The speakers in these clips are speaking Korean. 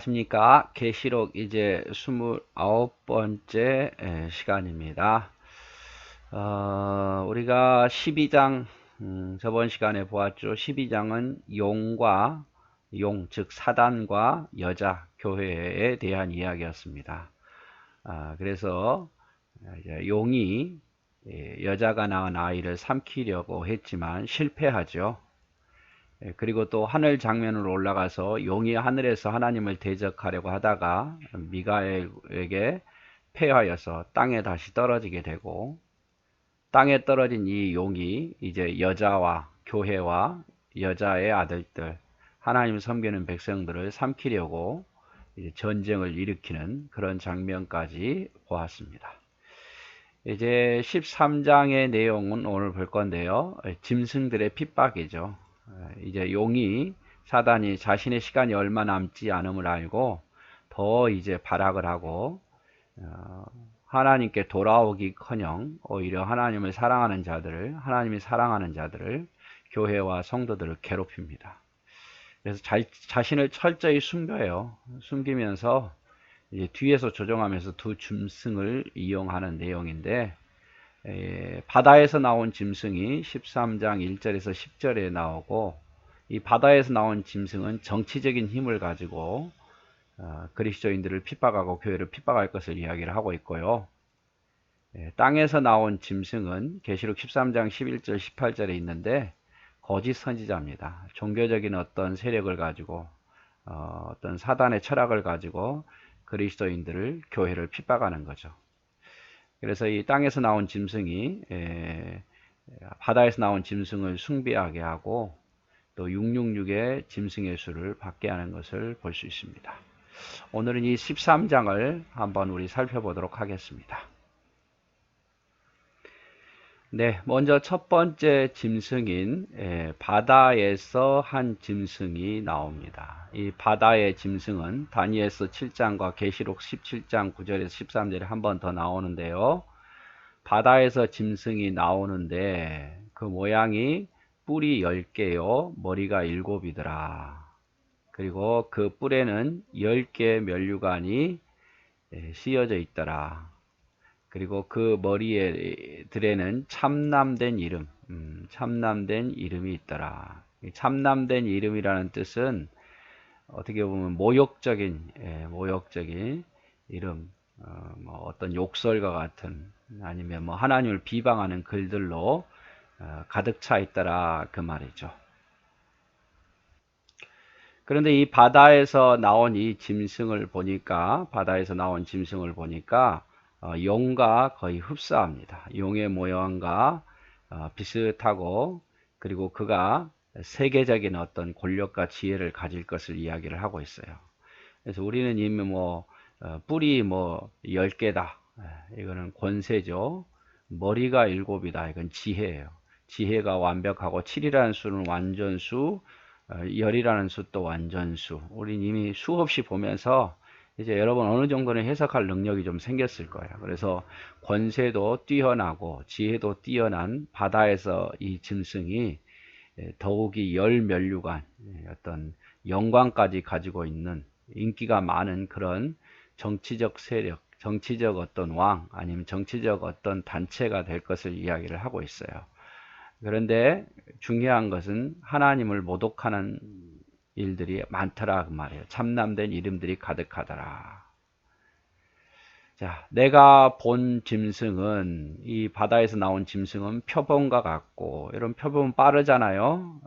안녕하십니까. 계시록 이제 29번째 시간입니다. 우리가 12장, 저번 시간에 보았죠. 12장은 용과 즉 사단과 여자 교회에 대한 이야기였습니다. 그래서 이제 용이 여자가 낳은 아이를 삼키려고 했지만 실패하죠. 그리고 또 하늘 장면으로 올라가서 용이 하늘에서 하나님을 대적하려고 하다가 미가엘에게 패하여서 땅에 다시 떨어지게 되고, 땅에 떨어진 이 용이 이제 여자와 교회와 여자의 아들들, 하나님 섬기는 백성들을 삼키려고 이제 전쟁을 일으키는 그런 장면까지 보았습니다. 이제 13장의 내용은 오늘 볼 건데요. 짐승들의 핍박이죠. 이제 용이 사단이 자신의 시간이 얼마 남지 않음을 알고 더 이제 발악을 하고 하나님께 돌아오기커녕 오히려 하나님을 사랑하는 자들을, 하나님이 사랑하는 자들을, 교회와 성도들을 괴롭힙니다. 그래서 자신을 철저히 숨겨요. 숨기면서 이제 뒤에서 조종하면서 두 짐승을 이용하는 내용인데, 바다에서 나온 짐승이 13장 1절에서 10절에 나오고, 이 바다에서 나온 짐승은 정치적인 힘을 가지고 그리스도인들을 핍박하고 교회를 핍박할 것을 이야기를 하고 있고요. 땅에서 나온 짐승은 계시록 13장 11절 18절에 있는데 거짓 선지자입니다. 종교적인 어떤 세력을 가지고 어떤 사단의 철학을 가지고 그리스도인들을, 교회를 핍박하는 거죠. 그래서 이 땅에서 나온 짐승이 바다에서 나온 짐승을 숭배하게 하고 또 666의 짐승의 수를 받게 하는 것을 볼 수 있습니다. 오늘은 이 13장을 한번 우리 살펴보도록 하겠습니다. 네, 먼저 첫 번째 짐승인 바다에서 한 짐승이 나옵니다. 이 바다의 짐승은 다니엘서 7장과 계시록 17장 9절에서 13절에 한 번 더 나오는데요. 바다에서 짐승이 나오는데 그 모양이 뿔이 10개요 머리가 7이더라. 그리고 그 뿔에는 10개의 면류관이 씌어져 있더라. 그리고 그 머리들에는 참남된 이름, 참남된 이름이 있더라. 참남된 이름이라는 뜻은 어떻게 보면 모욕적인 이름, 뭐 어떤 욕설과 같은, 아니면 뭐 하나님을 비방하는 글들로 가득 차 있더라 그 말이죠. 그런데 이 바다에서 나온 짐승을 보니까 용과 거의 흡사합니다. 용의 모양과 비슷하고, 그리고 그가 세계적인 어떤 권력과 지혜를 가질 것을 이야기를 하고 있어요. 그래서 우리는 이미 뿔이 10개다. 이거는 권세죠. 머리가 7이다. 이건 지혜예요. 지혜가 완벽하고 7이라는 수는 완전수, 열이라는 수도 완전수. 우린 이미 수없이 보면서 이제 여러분 어느 정도는 해석할 능력이 좀 생겼을 거예요. 그래서 권세도 뛰어나고 지혜도 뛰어난 바다에서 이 짐승이 더욱이 열면류관, 어떤 영광까지 가지고 있는, 인기가 많은 그런 정치적 세력, 정치적 어떤 왕, 아니면 정치적 어떤 단체가 될 것을 이야기를 하고 있어요. 그런데 중요한 것은 하나님을 모독하는 일들이 많더라 그 말이에요. 참남된 이름들이 가득하더라. 자, 내가 본 짐승은, 이 바다에서 나온 짐승은 표범과 같고, 이런 표범은 빠르잖아요.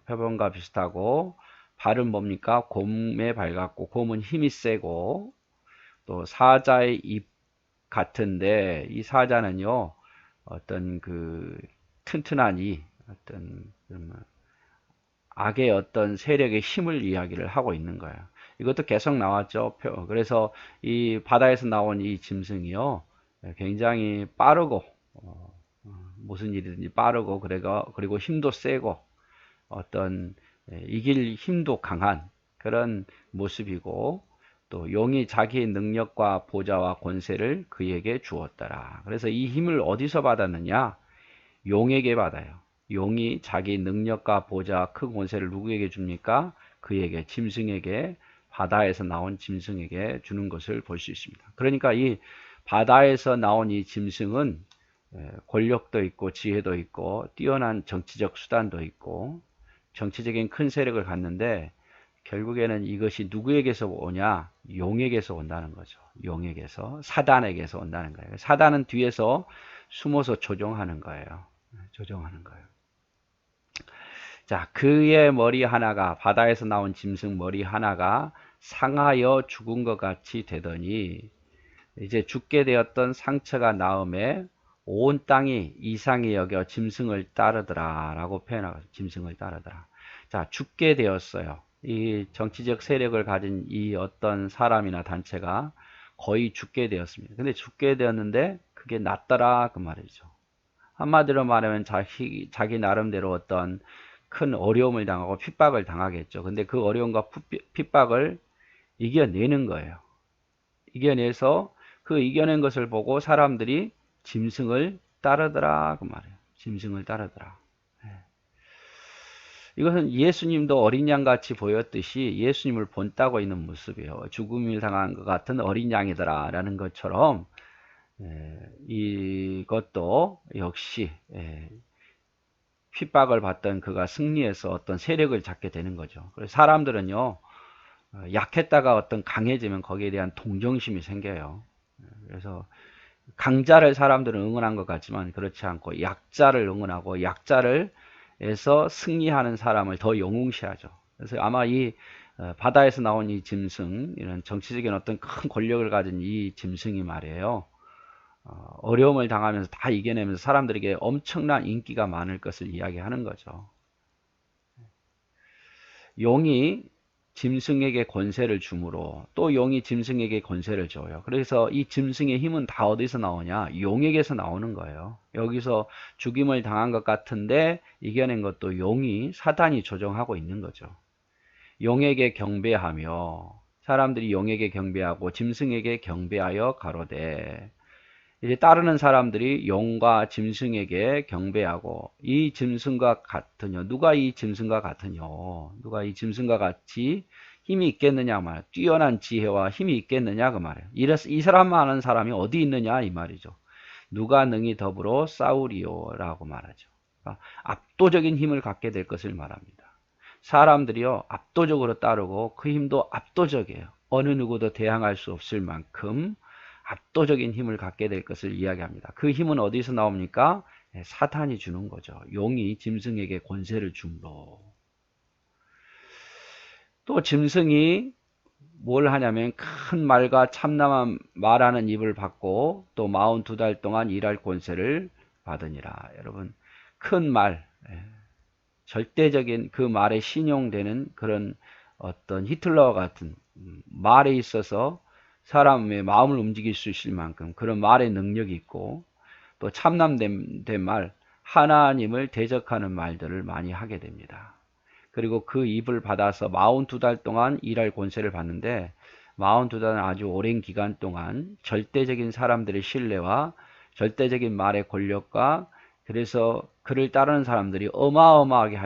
표범과 비슷하고, 발은 뭡니까? 곰의 발 같고, 곰은 힘이 세고, 또 사자의 입 같은데, 이 사자는요 어떤 그 튼튼한 어떤 악의 어떤 세력의 힘을 이야기를 하고 있는 거예요. 이것도 계속 나왔죠. 그래서 이 바다에서 나온 이 짐승이요 굉장히 빠르고 무슨 일이든지 빠르고, 그리고 힘도 세고 어떤 이길 힘도 강한 그런 모습이고, 또 용이 자기의 능력과 보좌와 권세를 그에게 주었더라. 그래서 이 힘을 어디서 받았느냐? 용에게 받아요. 용이 자기 능력과 보좌와 큰 권세를 누구에게 줍니까? 그에게, 짐승에게 바다에서 나온 짐승에게 주는 것을 볼 수 있습니다. 그러니까 이 바다에서 나온 이 짐승은 권력도 있고 지혜도 있고 뛰어난 정치적 수단도 있고 정치적인 큰 세력을 갖는데 결국에는 이것이 누구에게서 오냐? 용에게서 온다는 거죠. 용에게서, 사단에게서 온다는 거예요. 사단은 뒤에서 숨어서 조종하는 거예요. 조종하는 거예요. 자, 그의 머리 하나가, 바다에서 나온 짐승 머리 하나가 상하여 죽은 것 같이 되더니 이제 죽게 되었던 상처가 나음에 온 땅이 이상히 여겨 짐승을 따르더라 라고 표현하고, 짐승을 따르더라. 자, 죽게 되었어요. 이 정치적 세력을 가진 이 어떤 사람이나 단체가 거의 죽게 되었습니다. 근데 죽게 되었는데 그게 낫더라 그 말이죠. 한마디로 말하면 자기 나름대로 어떤 큰 어려움을 당하고 핍박을 당하겠죠. 근데 그 어려움과 핍박을 이겨내는 거예요. 이겨내서 그 이겨낸 것을 보고 사람들이 짐승을 따르더라 그 말이에요. 짐승을 따르더라. 이것은 예수님도 어린 양같이 보였듯이 예수님을 본따고 있는 모습이에요. 죽음을 당한 것 같은 어린 양이더라 라는 것처럼 이것도 역시 핍박을 받던 그가 승리해서 어떤 세력을 잡게 되는 거죠. 그래서 사람들은요, 약했다가 어떤 강해지면 거기에 대한 동정심이 생겨요. 그래서 강자를 사람들은 응원한 것 같지만 그렇지 않고 약자를 응원하고 약자를 에서 승리하는 사람을 더 영웅시하죠. 그래서 아마 이 바다에서 나온 이 짐승, 이런 정치적인 어떤 큰 권력을 가진 이 짐승이 말이에요. 어려움을 당하면서 다 이겨내면서 사람들에게 엄청난 인기가 많을 것을 이야기하는 거죠. 용이 짐승에게 권세를 주므로 또 용이 짐승에게 권세를 줘요. 그래서 이 짐승의 힘은 다 어디서 나오냐? 용에게서 나오는 거예요. 여기서 죽임을 당한 것 같은데 이겨낸 것도 용이, 사단이 조종하고 있는 거죠. 용에게 경배하며, 사람들이 용에게 경배하고 짐승에게 경배하여 가로되, 이제 따르는 사람들이 용과 짐승에게 경배하고, 이 짐승과 같으뇨. 누가 이 짐승과 같으뇨? 누가 이 짐승과 같이 힘이 있겠느냐 말이에요. 뛰어난 지혜와 힘이 있겠느냐 그 말이에요. 이 사람만 아는 사람이 어디 있느냐 이 말이죠. 누가 능히 더불어 싸우리요 라고 말하죠. 그러니까 압도적인 힘을 갖게 될 것을 말합니다. 사람들이요, 압도적으로 따르고 그 힘도 압도적이에요. 어느 누구도 대항할 수 없을 만큼 압도적인 힘을 갖게 될 것을 이야기합니다. 그 힘은 어디서 나옵니까? 사탄이 주는 거죠. 용이 짐승에게 권세를 줌으로. 또 짐승이 뭘 하냐면 큰 말과 참남한 말하는 입을 받고 또 42달 동안 일할 권세를 받으니라. 여러분, 큰 말, 절대적인 그 말에 신용되는 그런 어떤 히틀러와 같은 말에 있어서 사람의 마음을 움직일 수 있을 만큼 그런 말의 능력이 있고 또 참남된 말, 하나님을 대적하는 말들을 많이 하게 됩니다. 그리고 그 입을 받아서 42달 동안 일할 권세를 받는데 42달은 아주 오랜 기간 동안 절대적인 사람들의 신뢰와 절대적인 말의 권력과 그래서 그를 따르는 사람들이 어마어마하게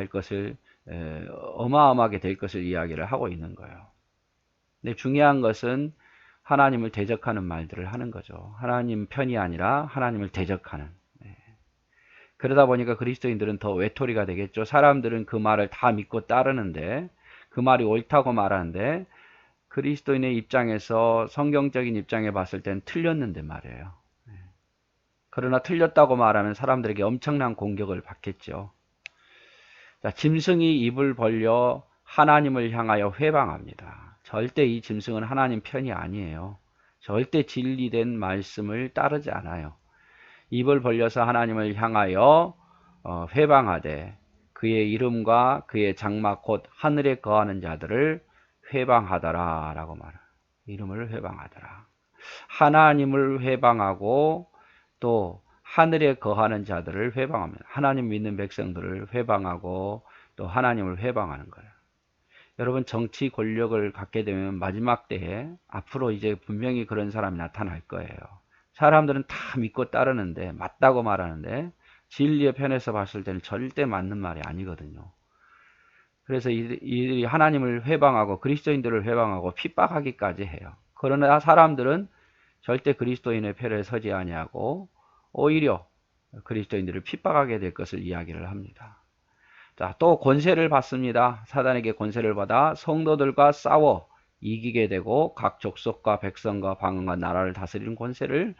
될 것을 이야기를 하고 있는 거예요. 근데 중요한 것은 하나님을 대적하는 말들을 하는 거죠. 하나님 편이 아니라 하나님을 대적하는. 그러다 보니까 그리스도인들은 더 외톨이가 되겠죠. 사람들은 그 말을 다 믿고 따르는데 그 말이 옳다고 말하는데 그리스도인의 입장에서 성경적인 입장에 봤을 땐 틀렸는데 말이에요. 그러나 틀렸다고 말하면 사람들에게 엄청난 공격을 받겠죠. 자, 짐승이 입을 벌려 하나님을 향하여 회방합니다. 절대 이 짐승은 하나님 편이 아니에요. 절대 진리된 말씀을 따르지 않아요. 입을 벌려서 하나님을 향하여 회방하되 그의 이름과 그의 장막 곧 하늘에 거하는 자들을 회방하더라 라고 말해요. 이름을 회방하더라. 하나님을 회방하고 또 하늘에 거하는 자들을 회방합니다. 하나님 믿는 백성들을 회방하고 또 하나님을 회방하는 거예요. 여러분, 정치 권력을 갖게 되면 마지막 때에 앞으로 이제 분명히 그런 사람이 나타날 거예요. 사람들은 다 믿고 따르는데 맞다고 말하는데 진리의 편에서 봤을 때는 절대 맞는 말이 아니거든요. 그래서 이들이 하나님을 회방하고 그리스도인들을 회방하고 핍박하기까지 해요. 그러나 사람들은 절대 그리스도인의 편에 서지 아니하고 오히려 그리스도인들을 핍박하게 될 것을 이야기를 합니다. 자, 또 권세를 받습니다. 사단에게 권세를 받아 성도들과 싸워 이기게 되고 각 족속과 백성과 방언과 나라를 다스리는 권세를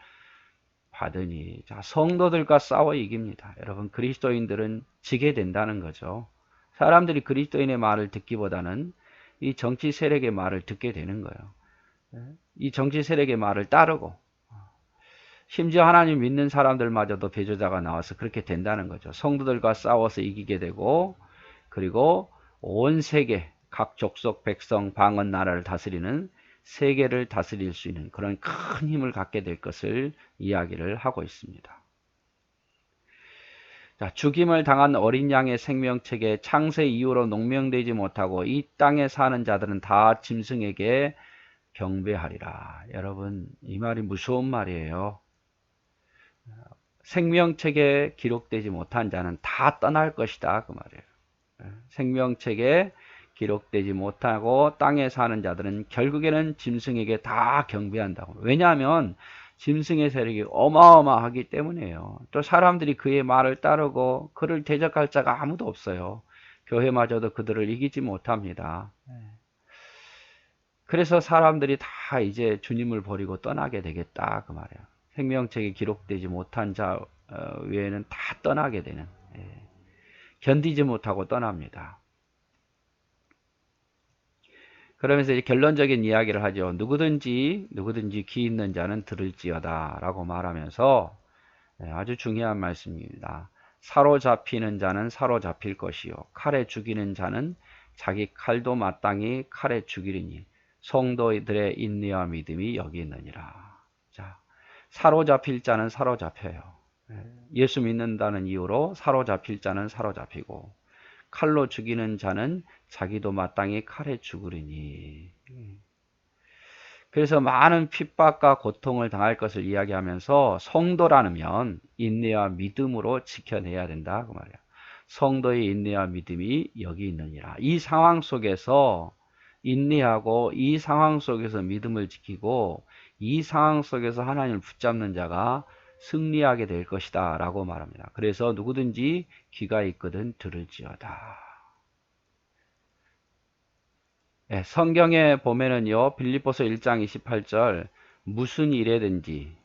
받으니, 자, 성도들과 싸워 이깁니다. 여러분, 그리스도인들은 지게 된다는 거죠. 사람들이 그리스도인의 말을 듣기보다는 이 정치 세력의 말을 듣게 되는 거예요. 이 정치 세력의 말을 따르고, 심지어 하나님 믿는 사람들마저도 배조자가 나와서 그렇게 된다는 거죠. 성도들과 싸워서 이기게 되고, 그리고 온 세계 각 족속 백성 방언 나라를 다스리는 세계를 다스릴 수 있는 그런 큰 힘을 갖게 될 것을 이야기를 하고 있습니다. 자, 죽임을 당한 어린 양의 생명책에 창세 이후로 농명되지 못하고 이 땅에 사는 자들은 다 짐승에게 경배하리라. 여러분, 이 말이 무서운 말이에요. 생명책에 기록되지 못한 자는 다 떠날 것이다, 그 말이에요. 생명책에 기록되지 못하고 땅에 사는 자들은 결국에는 짐승에게 다 경배한다고. 왜냐하면 짐승의 세력이 어마어마하기 때문이에요. 또 사람들이 그의 말을 따르고 그를 대적할 자가 아무도 없어요. 교회마저도 그들을 이기지 못합니다. 그래서 사람들이 다 이제 주님을 버리고 떠나게 되겠다, 그 말이에요. 생명책에 기록되지 못한 자 외에는 다 떠나게 되는, 견디지 못하고 떠납니다. 그러면서 이제 결론적인 이야기를 하죠. 누구든지 귀 있는 자는 들을지어다 라고 말하면서 아주 중요한 말씀입니다. 사로잡히는 자는 사로잡힐 것이요 칼에 죽이는 자는 자기 칼도 마땅히 칼에 죽이리니 성도들의 인내와 믿음이 여기 있느니라. 자, 사로잡힐 자는 사로잡혀요. 예수 믿는다는 이유로 사로잡힐 자는 사로잡히고, 칼로 죽이는 자는 자기도 마땅히 칼에 죽으리니. 그래서 많은 핍박과 고통을 당할 것을 이야기하면서 성도라면 인내와 믿음으로 지켜내야 된다, 그 말이야. 성도의 인내와 믿음이 여기 있느니라. 이 상황 속에서 인내하고 이 상황 속에서 믿음을 지키고 이 상황 속에서 하나님을 붙잡는 자가 승리하게 될 것이다 라고 말합니다. 그래서 누구든지 귀가 있거든 들을지어다. 성경에 보면은요, 빌립보서 1장 28절 무슨 일에든지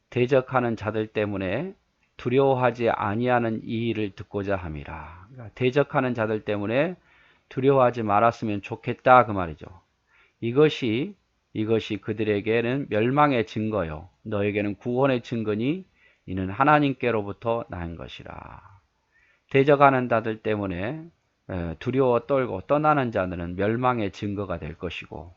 대적하는 자들 때문에 두려워하지 아니하는 이 일을 듣고자 함이라. 그러니까 대적하는 자들 때문에 두려워하지 말았으면 좋겠다, 그 말이죠. 이것이 그들에게는 멸망의 증거요 너에게는 구원의 증거니 이는 하나님께로부터 난 것이라. 대적하는 자들 때문에 두려워 떨고 떠나는 자들은 멸망의 증거가 될 것이고,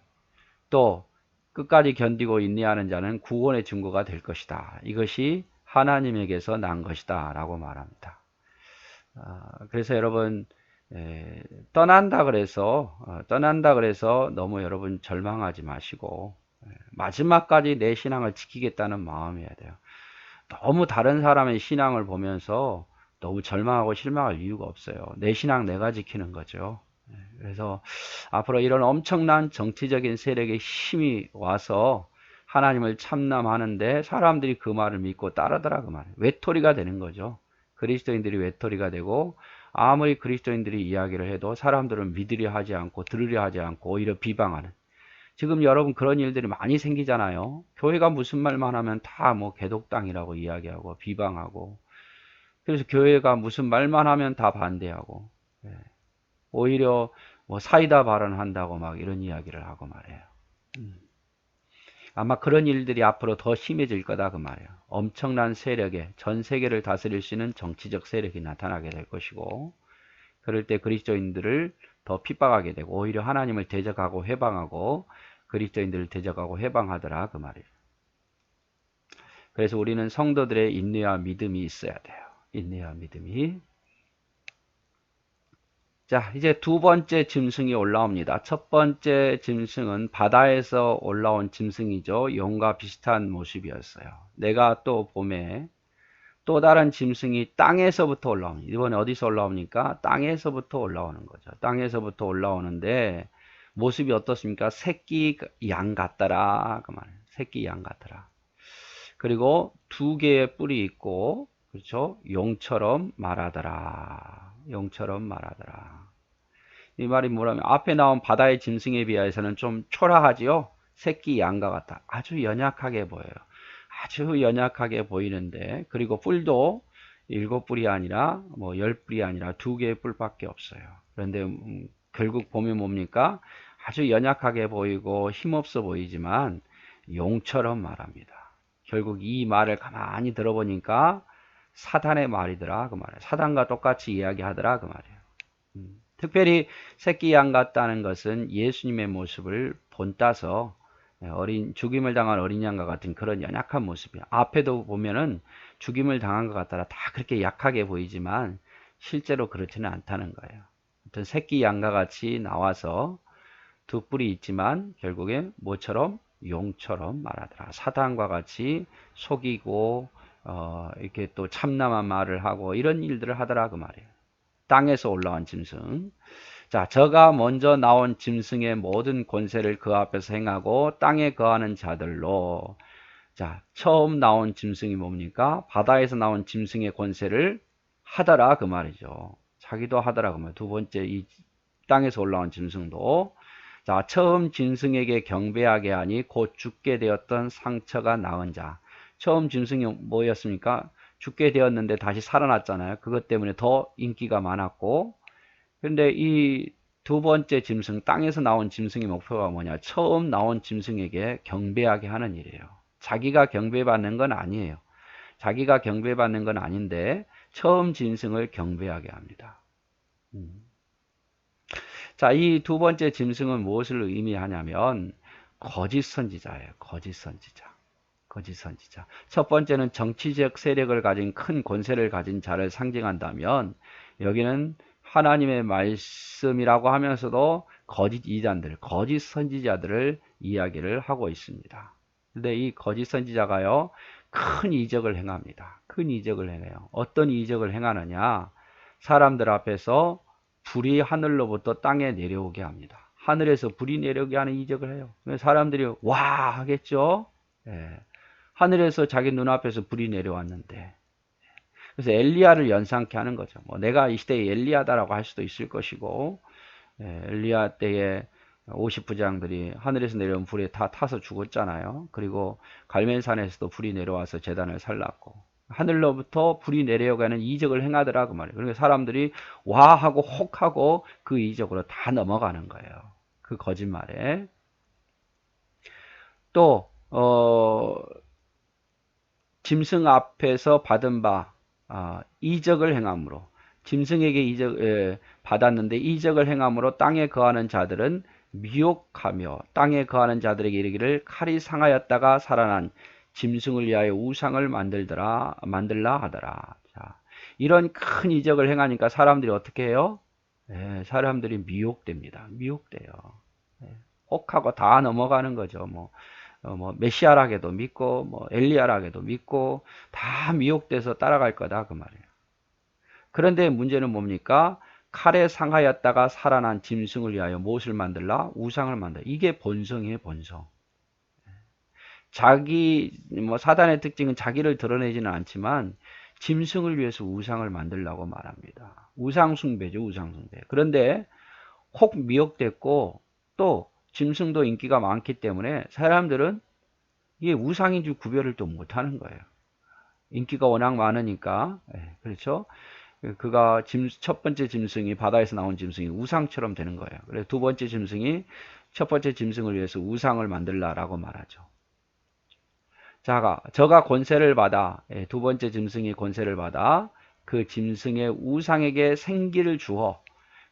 또 끝까지 견디고 인내하는 자는 구원의 증거가 될 것이다. 이것이 하나님에게서 난 것이다 라고 말합니다. 그래서 여러분, 떠난다 그래서 너무 여러분 절망하지 마시고 마지막까지 내 신앙을 지키겠다는 마음이어야 돼요. 너무 다른 사람의 신앙을 보면서 너무 절망하고 실망할 이유가 없어요. 내 신앙 내가 지키는 거죠. 그래서 앞으로 이런 엄청난 정치적인 세력의 힘이 와서 하나님을 참남하는데 사람들이 그 말을 믿고 따르더라, 그 말이에요. 외톨이가 되는 거죠. 그리스도인들이 외톨이가 되고 아무리 그리스도인들이 이야기를 해도 사람들은 믿으려 하지 않고 들으려 하지 않고 오히려 비방하는, 지금 여러분 그런 일들이 많이 생기잖아요. 교회가 무슨 말만 하면 다 뭐 개독당이라고 이야기하고 비방하고, 그래서 교회가 무슨 말만 하면 다 반대하고, 오히려 뭐 사이다 발언한다고 막 이런 이야기를 하고 말해요. 아마 그런 일들이 앞으로 더 심해질 거다, 그 말이에요. 엄청난 세력에 전 세계를 다스릴 수 있는 정치적 세력이 나타나게 될 것이고, 그럴 때 그리스도인들을 더 핍박하게 되고 오히려 하나님을 대적하고 회방하고 그리스도인들을 대적하고 회방하더라, 그 말이에요. 그래서 우리는 성도들의 인내와 믿음이 있어야 돼요. 인내와 믿음이. 자, 이제 두 번째 짐승이 올라옵니다. 첫 번째 짐승은 바다에서 올라온 짐승이죠. 용과 비슷한 모습이었어요. 내가 또 봄에 또 다른 짐승이 땅에서부터 올라옵니다. 이번에 어디서 올라옵니까? 땅에서부터 올라오는 거죠. 땅에서부터 올라오는데 모습이 어떻습니까? 새끼 양 같더라. 그 말이에요. 새끼 양 같더라. 그리고 두 개의 뿔이 있고, 그렇죠? 용처럼 말하더라. 용처럼 말하더라. 이 말이 뭐라면 앞에 나온 바다의 짐승에 비해서는 좀 초라하지요? 새끼 양과 같다. 아주 연약하게 보여요. 아주 연약하게 보이는데, 그리고 뿔도 7뿔이 아니라 뭐 10뿔이 아니라 2개의 뿔밖에 없어요. 그런데 결국 보면 뭡니까? 아주 연약하게 보이고 힘없어 보이지만 용처럼 말합니다. 결국 이 말을 가만히 들어보니까 사단의 말이더라 그 말이에요. 사단과 똑같이 이야기하더라 그 말이에요. 특별히 새끼 양 같다는 것은 예수님의 모습을 본따서 죽임을 당한 어린 양과 같은 그런 연약한 모습이에요. 앞에도 보면은 죽임을 당한 것 같더라 다 그렇게 약하게 보이지만 실제로 그렇지는 않다는 거예요. 어떤 새끼 양과 같이 나와서 두 뿔이 있지만 결국에 뭐처럼? 용처럼 말하더라. 사단과 같이 속이고 이렇게 또 참남한 말을 하고 이런 일들을 하더라 그 말이에요. 땅에서 올라온 짐승. 자, 저가 먼저 나온 짐승의 모든 권세를 그 앞에서 행하고 땅에 거하는 자들로. 자, 처음 나온 짐승이 뭡니까? 바다에서 나온 짐승의 권세를 하더라 그 말이죠. 자기도 하더라 그 말이에요. 두 번째 이 땅에서 올라온 짐승도. 자, 처음 짐승에게 경배하게 하니 곧 죽게 되었던 상처가 나은 자. 처음 짐승이 뭐였습니까? 죽게 되었는데 다시 살아났잖아요. 그것 때문에 더 인기가 많았고. 그런데 이 두 번째 짐승, 땅에서 나온 짐승의 목표가 뭐냐? 처음 나온 짐승에게 경배하게 하는 일이에요. 자기가 경배받는 건 아니에요. 자기가 경배받는 건 아닌데 처음 짐승을 경배하게 합니다. 자, 이 두 번째 짐승은 무엇을 의미하냐면 거짓 선지자예요. 거짓 선지자. 거짓 선지자. 첫 번째는 정치적 세력을 가진 큰 권세를 가진 자를 상징한다면 여기는 하나님의 말씀이라고 하면서도 거짓 이단들, 거짓 선지자들을 이야기를 하고 있습니다. 근데 이 거짓 선지자가요, 큰 이적을 행합니다. 큰 이적을 행해요. 어떤 이적을 행하느냐? 사람들 앞에서 불이 하늘로부터 땅에 내려오게 합니다. 하늘에서 불이 내려오게 하는 이적을 해요. 사람들이 와 하겠죠? 예. 하늘에서 자기 눈앞에서 불이 내려왔는데, 그래서 엘리야를 연상케 하는 거죠. 뭐 내가 이 시대의 엘리야다라고 할 수도 있을 것이고, 엘리야 때에 50부장들이 하늘에서 내려온 불에 다 타서 죽었잖아요. 그리고 갈멜산에서도 불이 내려와서 제단을 살랐고, 하늘로부터 불이 내려가는 이적을 행하더라 그 말이에요. 그러니까 사람들이 와 하고 혹 하고 그 이적으로 다 넘어가는 거예요. 그 거짓말에. 또 짐승 앞에서 받은 바 이적을 행함으로, 짐승에게 이적 받았는데 이적을 행함으로 땅에 거하는 자들은 미혹하며 땅에 거하는 자들에게 이르기를 칼이 상하였다가 살아난 짐승을 위하여 우상을 만들라 하더라. 자, 이런 큰 이적을 행하니까 사람들이 어떻게 해요? 사람들이 미혹됩니다. 미혹돼요. 혹하고 다 넘어가는 거죠. 뭐 메시아라게도 믿고 뭐 엘리야라게도 믿고 다 미혹돼서 따라갈 거다 그 말이에요. 그런데 문제는 뭡니까? 칼에 상하였다가 살아난 짐승을 위하여 무엇을 만들라? 우상을 만들라. 이게 본성이에요, 본성. 사단의 특징은 자기를 드러내지는 않지만 짐승을 위해서 우상을 만들라고 말합니다. 우상숭배죠, 우상숭배. 그런데 혹 미혹됐고 또 짐승도 인기가 많기 때문에 사람들은 이게 우상인지 구별을 또 못하는 거예요. 인기가 워낙 많으니까. 그렇죠? 그가 첫 번째 짐승이 바다에서 나온 짐승이 우상처럼 되는 거예요. 그래서 두 번째 짐승이 첫 번째 짐승을 위해서 우상을 만들라라고 말하죠. 저가 권세를 받아, 두 번째 짐승이 권세를 받아 그 짐승의 우상에게 생기를 주어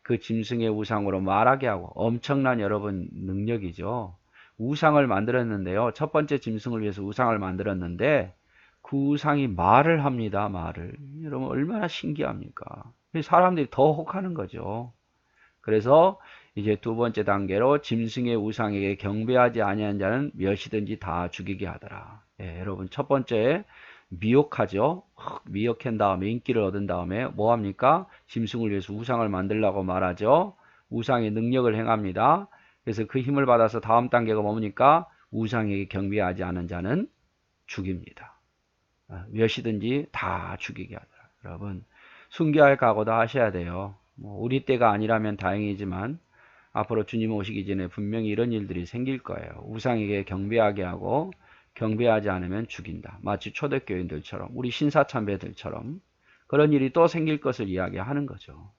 그 짐승의 우상으로 말하게 하고, 엄청난 여러분 능력이죠. 우상을 만들었는데요. 첫 번째 짐승을 위해서 우상을 만들었는데 그 우상이 말을 합니다. 말을. 여러분 얼마나 신기합니까? 사람들이 더 혹하는 거죠. 그래서 이제 두 번째 단계로 짐승의 우상에게 경배하지 아니한 자는 몇이든지 다 죽이게 하더라. 여러분 첫 번째 미혹하죠. 미혹한 다음에 인기를 얻은 다음에 뭐 합니까? 짐승을 위해서 우상을 만들라고 말하죠. 우상의 능력을 행합니다. 그래서 그 힘을 받아서 다음 단계가 뭡니까? 우상에게 경배하지 않은 자는 죽입니다. 몇이든지 다 죽이게 하더라. 여러분, 순교할 각오도 하셔야 돼요. 뭐 우리 때가 아니라면 다행이지만 앞으로 주님 오시기 전에 분명히 이런 일들이 생길 거예요. 우상에게 경배하게 하고 경배하지 않으면 죽인다. 마치 초대교인들처럼, 우리 신사참배들처럼 그런 일이 또 생길 것을 이야기하는 거죠.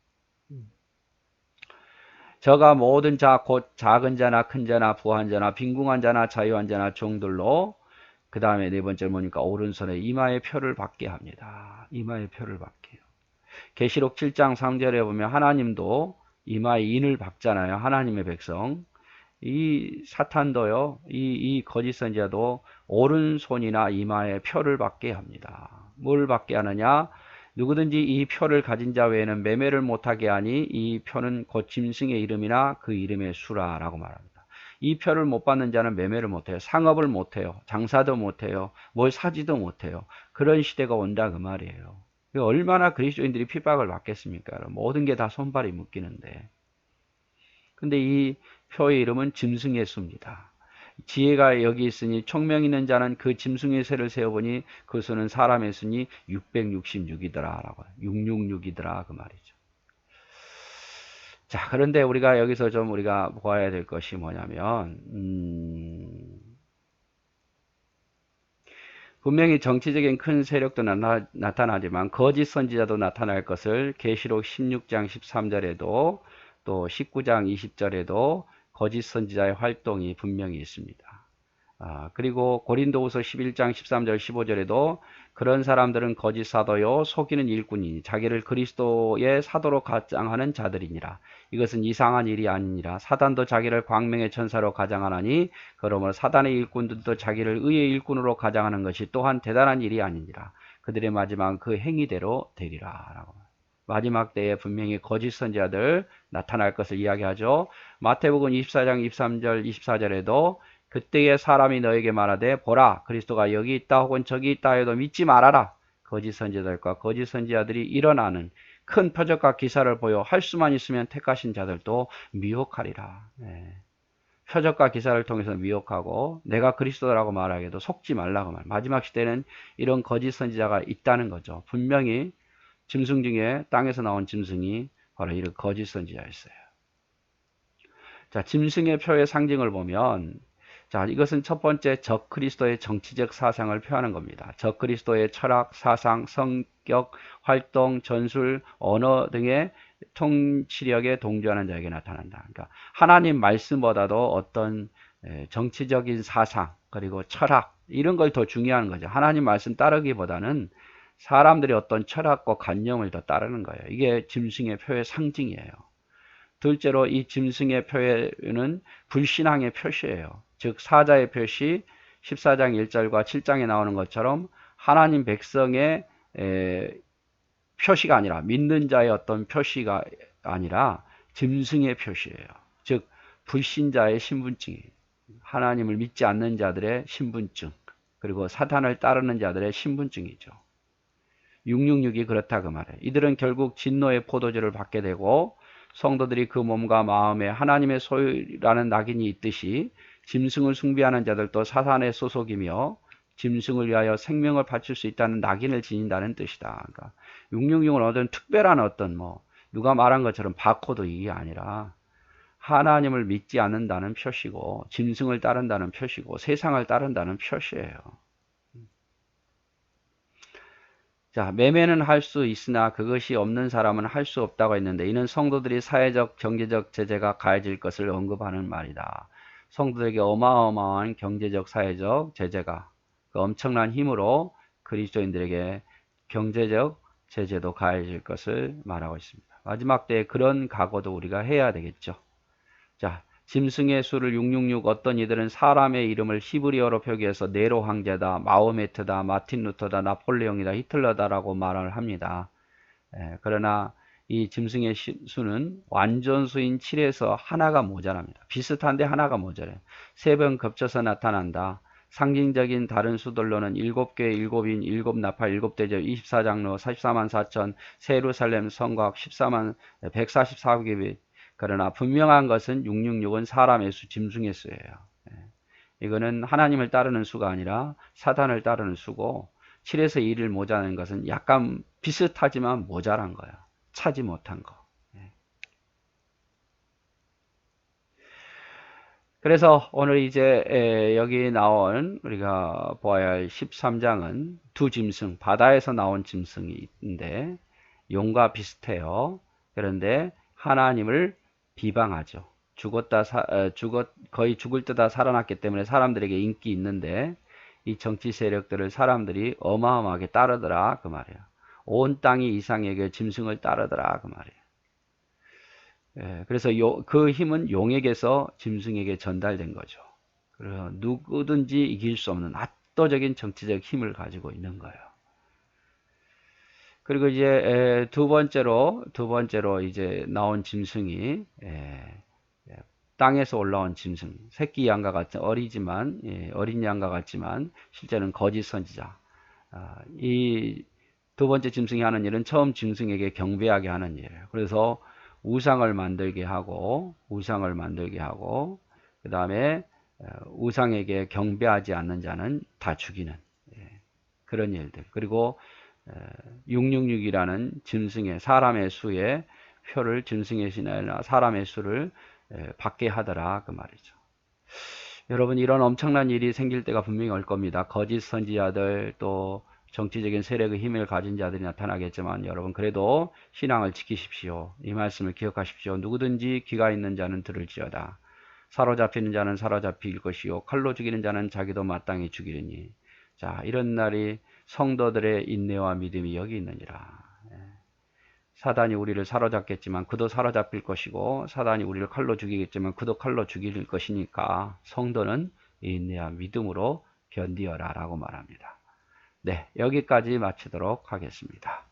저가 모든 자, 곧 작은 자나 큰 자나 부한 자나 빈궁한 자나 자유한 자나 종들로, 그 다음에 네 번째 뭐니까 오른손에 이마의 표를 받게 합니다. 이마의 표를 받게요. 계시록 7장 3절에 보면 하나님도 이마에 인을 박잖아요. 하나님의 백성. 이 사탄도요, 이 거짓 선지자도 오른손이나 이마에 표를 받게 합니다. 뭘 받게 하느냐? 누구든지 이 표를 가진 자 외에는 매매를 못하게 하니 이 표는 곧 짐승의 이름이나 그 이름의 수라라고 말합니다. 이 표를 못 받는 자는 매매를 못해요. 상업을 못해요. 장사도 못해요. 뭘 사지도 못해요. 그런 시대가 온다 그 말이에요. 얼마나 그리스도인들이 핍박을 받겠습니까? 모든 게 다 손발이 묶이는데. 근데 이 표의 이름은 짐승의 수입니다. 지혜가 여기 있으니 총명 있는 자는 그 짐승의 쇠를 세어보니 그 수는 사람의 수니 666이더라 라고, 666이더라 그 말이죠. 자, 그런데 우리가 여기서 좀 우리가 보아야 될 것이 뭐냐면 분명히 정치적인 큰 세력도 나타나지만 거짓 선지자도 나타날 것을 계시록 16장 13절에도 또 19장 20절에도 거짓 선지자의 활동이 분명히 있습니다. 그리고 고린도후서 11장 13절 15절에도 그런 사람들은 거짓 사도요 속이는 일꾼이니 자기를 그리스도의 사도로 가장하는 자들이니라. 이것은 이상한 일이 아니니라. 사단도 자기를 광명의 천사로 가장하나니 그러므로 사단의 일꾼들도 자기를 의의 일꾼으로 가장하는 것이 또한 대단한 일이 아니니라. 그들의 마지막은 그 행위대로 되리라 라고. 마지막 때에 분명히 거짓 선지자들 나타날 것을 이야기하죠. 마태복음 24장 23절 24절에도 그때에 사람이 너에게 말하되 보라 그리스도가 여기 있다 혹은 저기 있다 해도 믿지 말아라. 거짓 선지자들과 거짓 선지자들이 일어나는 큰 표적과 기사를 보여 할 수만 있으면 택하신 자들도 미혹하리라. 표적과 기사를 통해서 미혹하고 내가 그리스도라고 말하기도 속지 말라고 말. 마지막 시대는 이런 거짓 선지자가 있다는 거죠. 분명히 짐승 중에 땅에서 나온 짐승이 바로 이런 거짓 선지자였어요. 자, 짐승의 표의 상징을 보면, 자, 이것은 첫 번째 적 그리스도의 정치적 사상을 표하는 겁니다. 적 그리스도의 철학, 사상, 성격, 활동, 전술, 언어 등의 통치력에 동조하는 자에게 나타난다. 그러니까 하나님 말씀보다도 어떤 정치적인 사상, 그리고 철학, 이런 걸 더 중요한 거죠. 하나님 말씀 따르기보다는 사람들이 어떤 철학과 관념을 더 따르는 거예요. 이게 짐승의 표의 상징이에요. 둘째로 이 짐승의 표는 불신앙의 표시예요. 즉 사자의 표시 14장 1절과 7장에 나오는 것처럼 하나님 백성의 표시가 아니라 믿는 자의 어떤 표시가 아니라 짐승의 표시예요. 즉 불신자의 신분증이에요. 하나님을 믿지 않는 자들의 신분증, 그리고 사탄을 따르는 자들의 신분증이죠. 666이 그렇다 그 말이에요. 이들은 결국 진노의 포도주를 받게 되고 성도들이 그 몸과 마음에 하나님의 소유라는 낙인이 있듯이 짐승을 숭배하는 자들도 사탄의 소속이며 짐승을 위하여 생명을 바칠 수 있다는 낙인을 지닌다는 뜻이다. 그러니까 666은 어떤 특별한 어떤 누가 말한 것처럼 바코드 이게 아니라 하나님을 믿지 않는다는 표시고 짐승을 따른다는 표시고 세상을 따른다는 표시예요. 자, 매매는 할 수 있으나 그것이 없는 사람은 할 수 없다고 했는데 이는 성도들이 사회적, 경제적 제재가 가해질 것을 언급하는 말이다. 성도들에게 어마어마한 경제적, 사회적 제재가 그 엄청난 힘으로 그리스도인들에게 경제적 제재도 가해질 것을 말하고 있습니다. 마지막 때에 그런 각오도 우리가 해야 되겠죠. 자, 짐승의 수를 666, 어떤 이들은 사람의 이름을 히브리어로 표기해서 네로 황제다, 마호메트다, 마틴 루터다, 나폴레옹이다, 히틀러다라고 말을 합니다. 그러나 이 짐승의 수는 완전수인 7에서 하나가 모자랍니다. 비슷한데 하나가 모자라요. 3번 겹쳐서 나타난다. 상징적인 다른 수들로는 7개, 7인, 7나팔, 7대접, 24장로, 44만 4천, 새 예루살렘 성곽, 14만 144개. 그러나 분명한 것은 666은 사람의 수, 짐승의 수예요. 이거는 하나님을 따르는 수가 아니라 사단을 따르는 수고, 7에서 1을 모자라는 것은 약간 비슷하지만 모자란 거예요. 차지 못한 거. 그래서 오늘 이제 여기 나온 우리가 보아야 할 13장은 두 짐승, 바다에서 나온 짐승이 있는데 용과 비슷해요. 그런데 하나님을 비방하죠. 거의 죽을 듯다 살아났기 때문에 사람들에게 인기 있는데 이 정치 세력들을 사람들이 어마어마하게 따르더라 그 말이에요. 온 땅이 이상에게 짐승을 따르더라 그 말이에요. 그래서 그 힘은 용에게서 짐승에게 전달된 거죠. 그래서 누구든지 이길 수 없는 압도적인 정치적 힘을 가지고 있는 거예요. 그리고 이제 두 번째로 이제 나온 짐승이 땅에서 올라온 짐승, 새끼 양과 같은 어린 양과 같지만 실제는 거짓 선지자. 이 두 번째 짐승이 하는 일은 처음 짐승에게 경배하게 하는 일이에요. 그래서 우상을 만들게 하고 그 다음에 우상에게 경배하지 않는 자는 다 죽이는 그런 일들. 그리고 666이라는 짐승의 사람의 수의 표를 짐승의 신이나 사람의 수를 받게 하더라 그 말이죠. 여러분 이런 엄청난 일이 생길 때가 분명히 올 겁니다. 거짓 선지자들 또 정치적인 세력의 힘을 가진 자들이 나타나겠지만 여러분 그래도 신앙을 지키십시오. 이 말씀을 기억하십시오. 누구든지 귀가 있는 자는 들을지어다. 사로잡히는 자는 사로잡힐 것이요 칼로 죽이는 자는 자기도 마땅히 죽이리니. 자, 이런 날이 성도들의 인내와 믿음이 여기 있느니라. 사단이 우리를 사로잡겠지만 그도 사로잡힐 것이고 사단이 우리를 칼로 죽이겠지만 그도 칼로 죽일 것이니까 성도는 인내와 믿음으로 견디어라 라고 말합니다. 네, 여기까지 마치도록 하겠습니다.